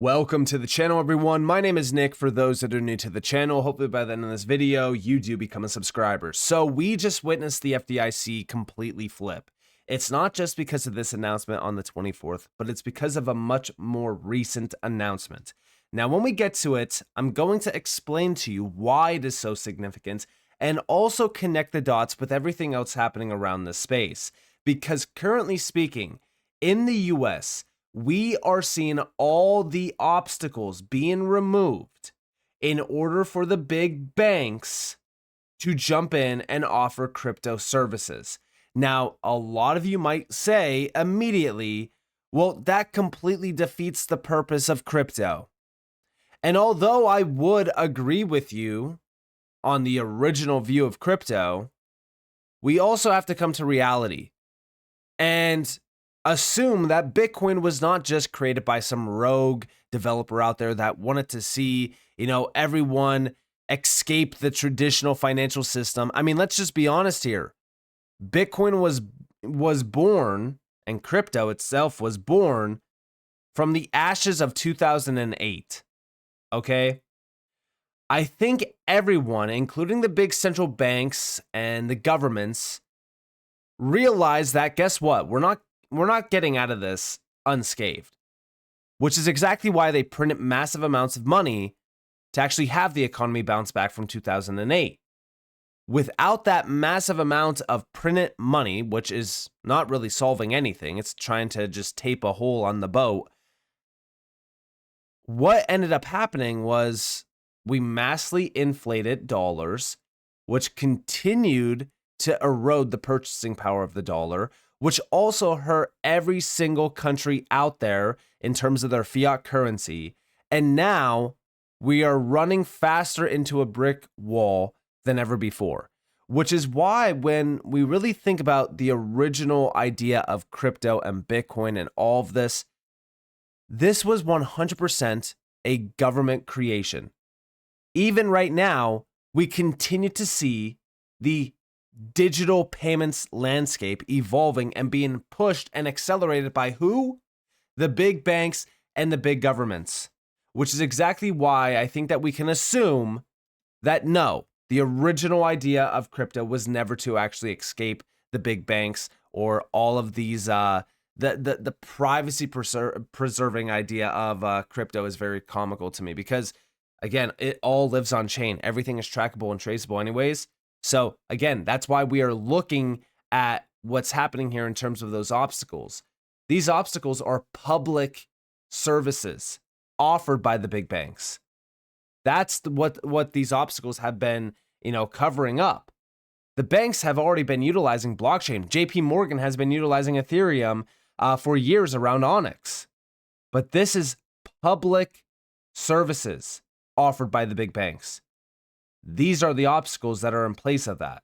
Welcome to the channel, everyone. My name is Nick. For those that are new to the channel, hopefully by the end of this video, you do become a subscriber. So we just witnessed the FDIC completely flip. It's not just because of this announcement on the 24th, but it's because of a much more recent announcement. Now, when we get to it, I'm going to explain to you why it is so significant and also connect the dots with everything else happening around this space. Because currently speaking, in the US, we are seeing all the obstacles being removed in order for the big banks to jump in and offer crypto services. Now, a lot of you might say immediately, well, that completely defeats the purpose of crypto. And although I would agree with you on the original view of crypto, we also have to come to reality and assume that Bitcoin was not just created by some rogue developer out there that wanted to see, everyone escape the traditional financial system. I mean, let's just be honest here. Bitcoin was born, and crypto itself was born from the ashes of 2008. Okay? I think everyone, including the big central banks and the governments, realize that, guess what? We're not getting out of this unscathed, which is exactly why they printed massive amounts of money to actually have the economy bounce back from 2008. Without that massive amount of printed money, which is not really solving anything, it's trying to just tape a hole on the boat, what ended up happening was we massively inflated dollars, which continued to erode the purchasing power of the dollar, which also hurt every single country out there in terms of their fiat currency. And now we are running faster into a brick wall than ever before, which is why when we really think about the original idea of crypto and Bitcoin and all of this, this was 100% a government creation. Even right now, we continue to see the digital payments landscape evolving and being pushed and accelerated by who? The big banks and the big governments, which is exactly why I think that we can assume that no, the original idea of crypto was never to actually escape the big banks or all of these the privacy preserving idea of crypto is very comical to me because again, it all lives on chain. Everything is trackable and traceable anyways. So again, that's why we are looking at what's happening here in terms of those obstacles. These obstacles are public services offered by the big banks. That's what these obstacles have been, covering up. The banks have already been utilizing blockchain. JP Morgan has been utilizing Ethereum for years around Onyx. But this is public services offered by the big banks. These are the obstacles that are in place of that.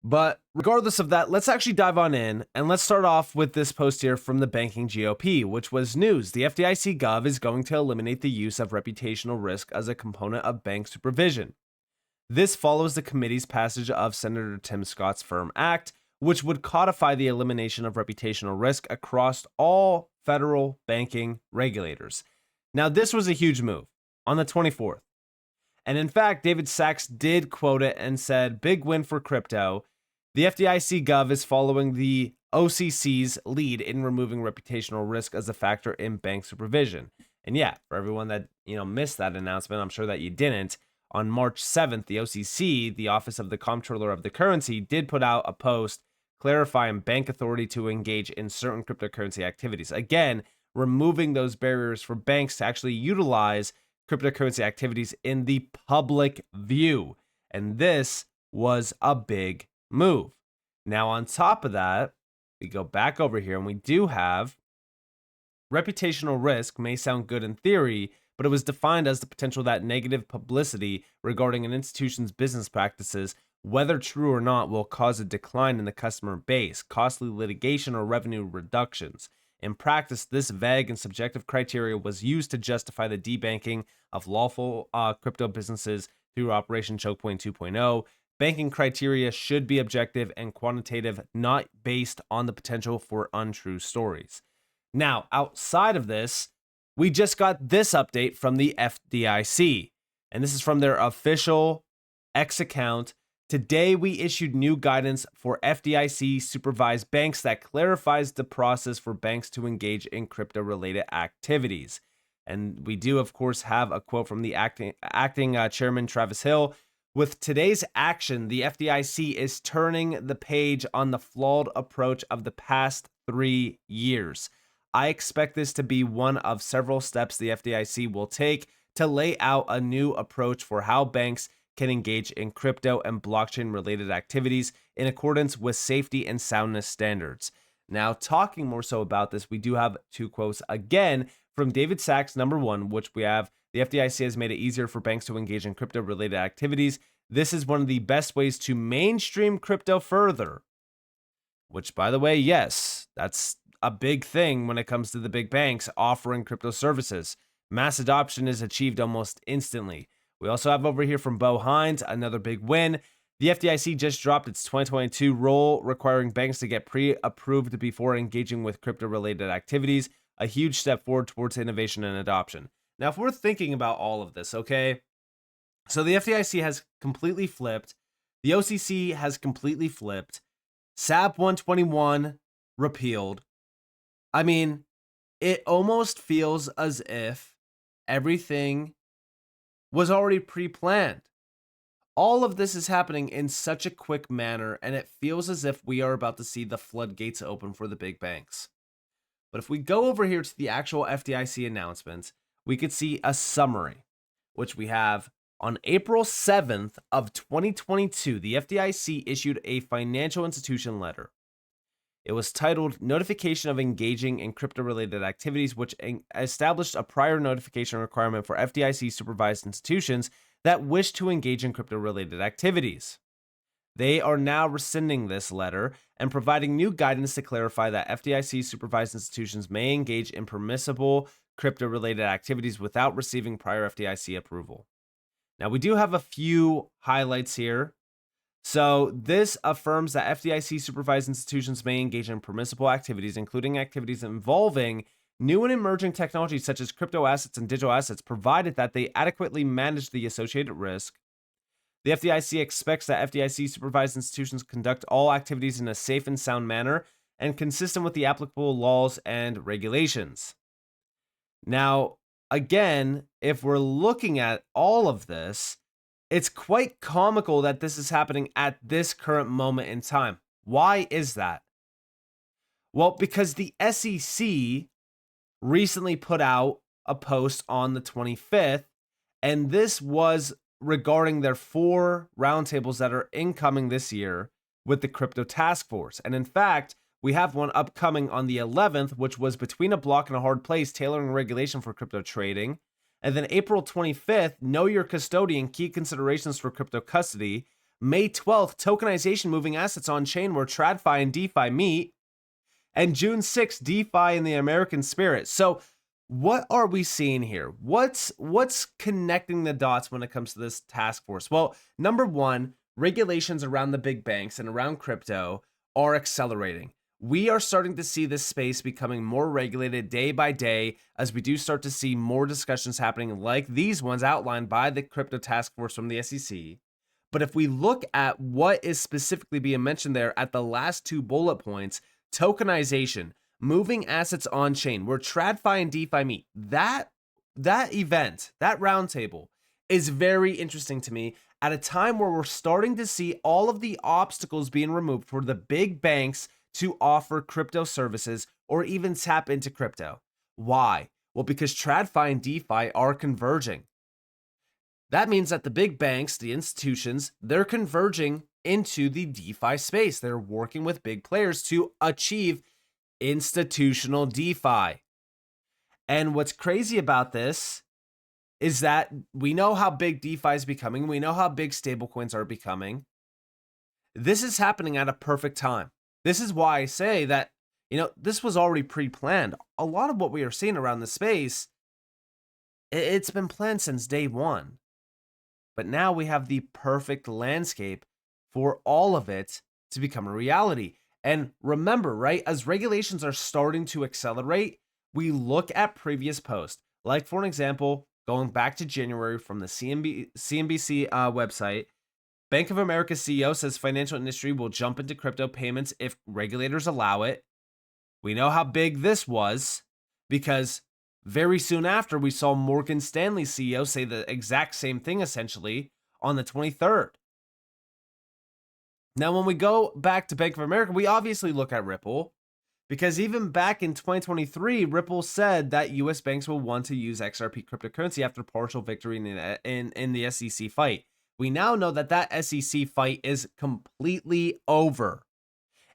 But regardless of that, let's actually dive on in and let's start off with this post here from the banking GOP, which was news. The FDIC Gov is going to eliminate the use of reputational risk as a component of bank supervision. This follows the committee's passage of Senator Tim Scott's FIRM Act, which would codify the elimination of reputational risk across all federal banking regulators. Now, this was a huge move on the 24th. And in fact, David Sachs did quote it and said, big win for crypto. The FDIC Gov is following the OCC's lead in removing reputational risk as a factor in bank supervision. And yeah, for everyone that, missed that announcement, I'm sure that you didn't. On March 7th, the OCC, the Office of the Comptroller of the Currency, did put out a post clarifying bank authority to engage in certain cryptocurrency activities. Again, removing those barriers for banks to actually utilize cryptocurrency activities in the public view. And this was a big move. Now, on top of that, we go back over here and we do have reputational risk may sound good in theory, but it was defined as the potential that negative publicity regarding an institution's business practices, whether true or not, will cause a decline in the customer base, costly litigation, or revenue reductions. In practice, this vague and subjective criteria was used to justify the debanking of lawful crypto businesses through Operation Chokepoint 2.0. Banking criteria should be objective and quantitative, not based on the potential for untrue stories. Now, outside of this, we just got this update from the FDIC, and this is from their official X account. Today, we issued new guidance for FDIC supervised banks that clarifies the process for banks to engage in crypto-related activities. And we do, of course, have a quote from the acting chairman, Travis Hill. With today's action, the FDIC is turning the page on the flawed approach of the past 3 years. I expect this to be one of several steps the FDIC will take to lay out a new approach for how banks can engage in crypto and blockchain related activities in accordance with safety and soundness standards. Now, talking more so about this, we do have 2 quotes again from David Sachs, number 1, which we have: the FDIC has made it easier for banks to engage in crypto related activities. This is one of the best ways to mainstream crypto further. Which, by the way, yes, that's a big thing when it comes to the big banks offering crypto services. Mass adoption is achieved almost instantly. We also have over here from Bo Hines, another big win. The FDIC just dropped its 2022 rule requiring banks to get pre-approved before engaging with crypto-related activities, a huge step forward towards innovation and adoption. Now, if we're thinking about all of this, okay, so the FDIC has completely flipped, the OCC has completely flipped, SAB 121 repealed. I mean, it almost feels as if everything was already pre-planned. All of this is happening in such a quick manner, and it feels as if we are about to see the floodgates open for the big banks. But if we go over here to the actual FDIC announcements, we could see a summary, which we have on April 7th of 2022, the FDIC issued a financial institution letter. It was titled Notification of Engaging in Crypto-Related Activities, which established a prior notification requirement for FDIC-supervised institutions that wish to engage in crypto-related activities. They are now rescinding this letter and providing new guidance to clarify that FDIC-supervised institutions may engage in permissible crypto-related activities without receiving prior FDIC approval. Now, we do have a few highlights here. So this affirms that FDIC-supervised institutions may engage in permissible activities, including activities involving new and emerging technologies such as crypto assets and digital assets, provided that they adequately manage the associated risk. The FDIC expects that FDIC-supervised institutions conduct all activities in a safe and sound manner and consistent with the applicable laws and regulations. Now, again, if we're looking at all of this, it's quite comical that this is happening at this current moment in time. Why is that? Well, because the SEC recently put out a post on the 25th, and this was regarding their 4 roundtables that are incoming this year with the Crypto Task Force. And in fact, we have one upcoming on the 11th, which was Between a Block and a Hard Place, Tailoring Regulation for Crypto Trading. And then April 25th, Know Your Custodian, Key Considerations for Crypto Custody. May 12th, Tokenization Moving Assets on Chain, where TradFi and DeFi meet. And June 6th, DeFi in the American Spirit. So what are we seeing here? What's connecting the dots when it comes to this task force? Well, number 1, regulations around the big banks and around crypto are accelerating. We are starting to see this space becoming more regulated day by day as we do start to see more discussions happening like these ones outlined by the Crypto Task Force from the SEC. But if we look at what is specifically being mentioned there at the last 2 bullet points, tokenization, moving assets on chain, where TradFi and DeFi meet, that event, that roundtable is very interesting to me at a time where we're starting to see all of the obstacles being removed for the big banks to offer crypto services or even tap into crypto. Why? Well, because TradFi and DeFi are converging. That means that the big banks, the institutions, they're converging into the DeFi space. They're working with big players to achieve institutional DeFi. And what's crazy about this is that we know how big DeFi is becoming. We know how big stablecoins are becoming. This is happening at a perfect time. This is why I say that, this was already pre-planned. A lot of what we are seeing around the space, it's been planned since day one. But now we have the perfect landscape for all of it to become a reality. And remember, right, as regulations are starting to accelerate, we look at previous posts. Like, for an example, going back to January from the CNBC website, Bank of America CEO says financial industry will jump into crypto payments if regulators allow it. We know how big this was because very soon after we saw Morgan Stanley CEO say the exact same thing essentially on the 23rd. Now, when we go back to Bank of America, we obviously look at Ripple because even back in 2023, Ripple said that US banks will want to use XRP cryptocurrency after partial victory in the SEC fight. We now know that that SEC fight is completely over.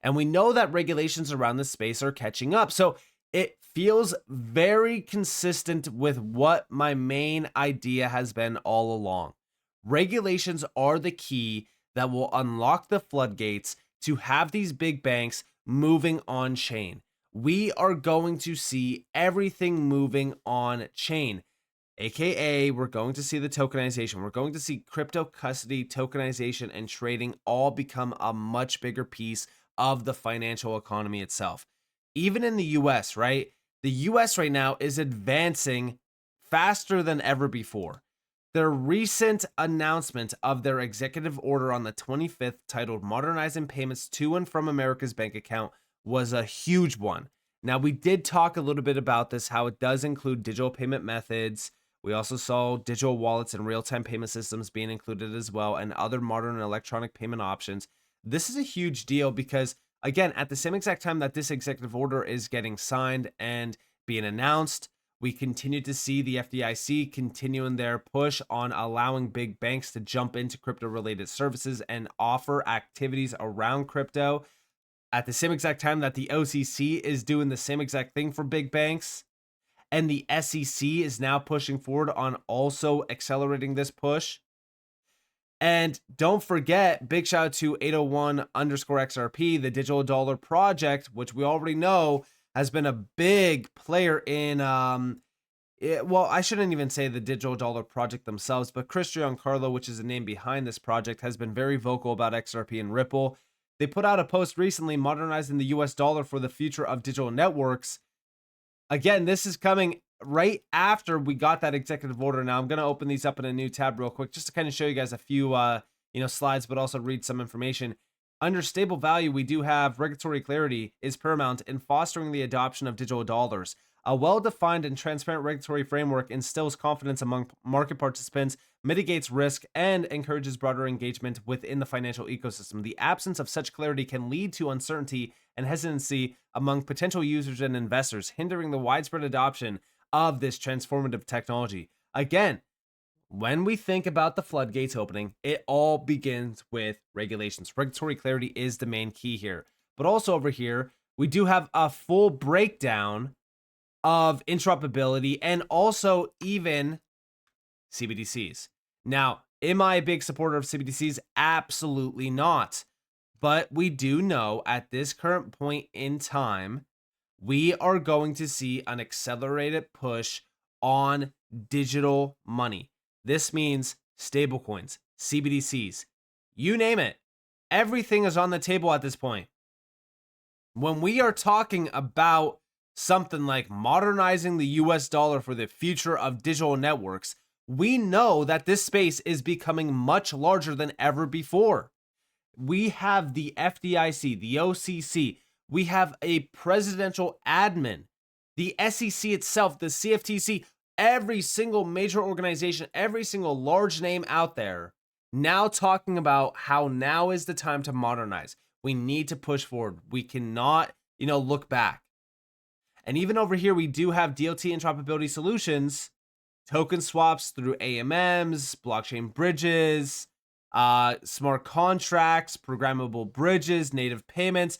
And we know that regulations around this space are catching up. So it feels very consistent with what my main idea has been all along. Regulations are the key that will unlock the floodgates to have these big banks moving on chain. We are going to see everything moving on chain, aka we're going to see the tokenization. We're going to see crypto custody, tokenization, and trading all become a much bigger piece of the financial economy itself. Even in the US, right? The US right now is advancing faster than ever before. Their recent announcement of their executive order on the 25th, titled Modernizing Payments to and from America's Bank Account, was a huge one. Now, we did talk a little bit about this, how it does include digital payment methods. We also saw digital wallets and real-time payment systems being included as well, and other modern electronic payment options. This is a huge deal because, again, at the same exact time that this executive order is getting signed and being announced, we continue to see the FDIC continuing their push on allowing big banks to jump into crypto-related services and offer activities around crypto. At the same exact time that the OCC is doing the same exact thing for big banks, and the SEC is now pushing forward on also accelerating this push. And don't forget, big shout out to 801_XRP, the digital dollar project, which we already know has been a big player in, well, I shouldn't even say the digital dollar project themselves, but Chris Giancarlo, which is the name behind this project, has been very vocal about XRP and Ripple. They put out a post recently modernizing the US dollar for the future of digital networks. Again, this is coming right after we got that executive order. Now, I'm going to open these up in a new tab real quick just to kind of show you guys a few slides, but also read some information. Under stable value, we do have regulatory clarity is paramount in fostering the adoption of digital dollars. A well-defined and transparent regulatory framework instills confidence among market participants, mitigates risk, and encourages broader engagement within the financial ecosystem. The absence of such clarity can lead to uncertainty and hesitancy among potential users and investors, hindering the widespread adoption of this transformative technology. Again, when we think about the floodgates opening, it all begins with regulations. Regulatory clarity is the main key here. But also over here, we do have a full breakdown of interoperability and also even CBDCs. Now, am I a big supporter of CBDCs? Absolutely not. But we do know at this current point in time, we are going to see an accelerated push on digital money. This means stablecoins, CBDCs, you name it. Everything is on the table at this point. When we are talking about something like modernizing the US dollar for the future of digital networks, we know that this space is becoming much larger than ever before. We have the FDIC, the OCC, we have a presidential admin, the SEC itself, the CFTC, every single major organization, every single large name out there now talking about how now is the time to modernize. We need to push forward. We cannot, look back. And even over here, we do have DLT interoperability solutions, token swaps through AMMs, blockchain bridges, smart contracts, programmable bridges, native payments.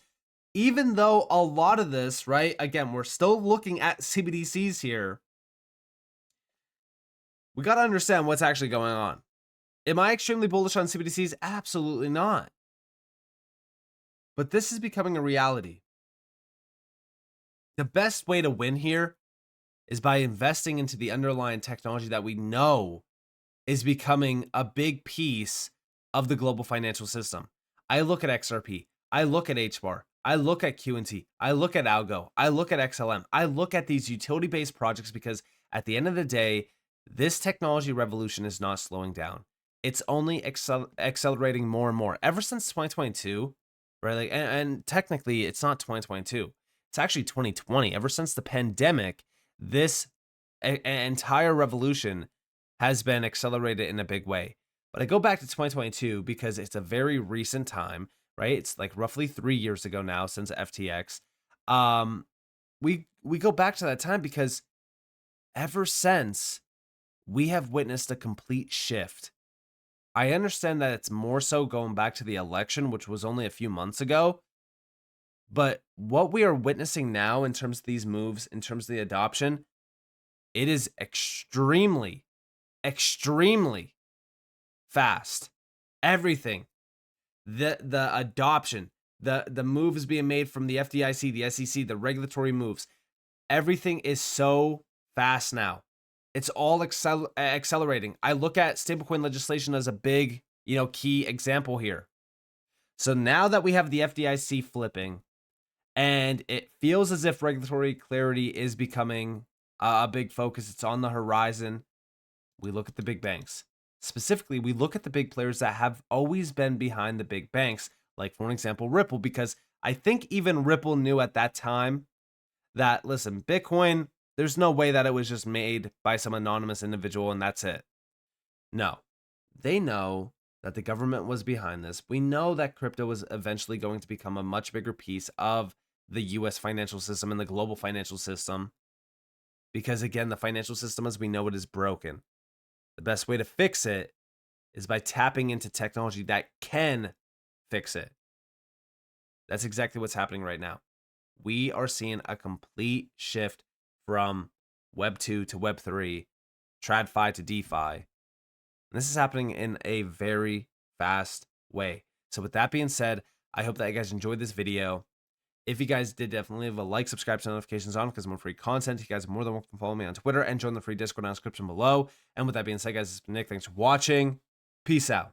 Even though a lot of this, right, again, we're still looking at CBDCs here, we got to understand what's actually going on. Am I extremely bullish on CBDCs? Absolutely not. But this is becoming a reality. The best way to win here is by investing into the underlying technology that we know is becoming a big piece of the global financial system. I look at XRP, I look at HBAR, I look at QNT, I look at Algo, I look at XLM, I look at these utility-based projects because At the end of the day, this technology revolution is not slowing down. It's only accelerating more and more ever since 2022, right? Like, and technically, it's not 2022. It's actually 2020. Ever since the pandemic, this entire revolution has been accelerated in a big way. But I go back to 2022 because it's a very recent time, right? It's like roughly 3 years ago now since FTX. We go back to that time because ever since we have witnessed a complete shift. I understand that it's more so going back to the election, which was only a few months ago. But what we are witnessing now in terms of these moves, in terms of the adoption, it is extremely, extremely fast. Everything, the adoption, the moves being made from the FDIC, the SEC, the regulatory moves, everything is so fast now. It's all accelerating. I look at stablecoin legislation as a big, key example here. So now that we have the FDIC flipping, and it feels as if regulatory clarity is becoming a big focus, it's on the horizon, we look at the big banks. Specifically, we look at the big players that have always been behind the big banks, like, for example, Ripple, because I think even Ripple knew at that time that, listen, Bitcoin, there's no way that it was just made by some anonymous individual and that's it. No, they know that the government was behind this. We know that crypto was eventually going to become a much bigger piece of the US financial system and the global financial system. Because again, the financial system as we know it is broken. The best way to fix it is by tapping into technology that can fix it. That's exactly what's happening right now. We are seeing a complete shift from Web 2 to Web 3, TradFi to DeFi. And this is happening in a very fast way. So with that being said, I hope that you guys enjoyed this video. If you guys did, definitely leave a like, subscribe, turn notifications on because more free content. You guys are more than welcome to follow me on Twitter and join the free Discord in the description below. And with that being said, guys, it's been Nick. Thanks for watching. Peace out.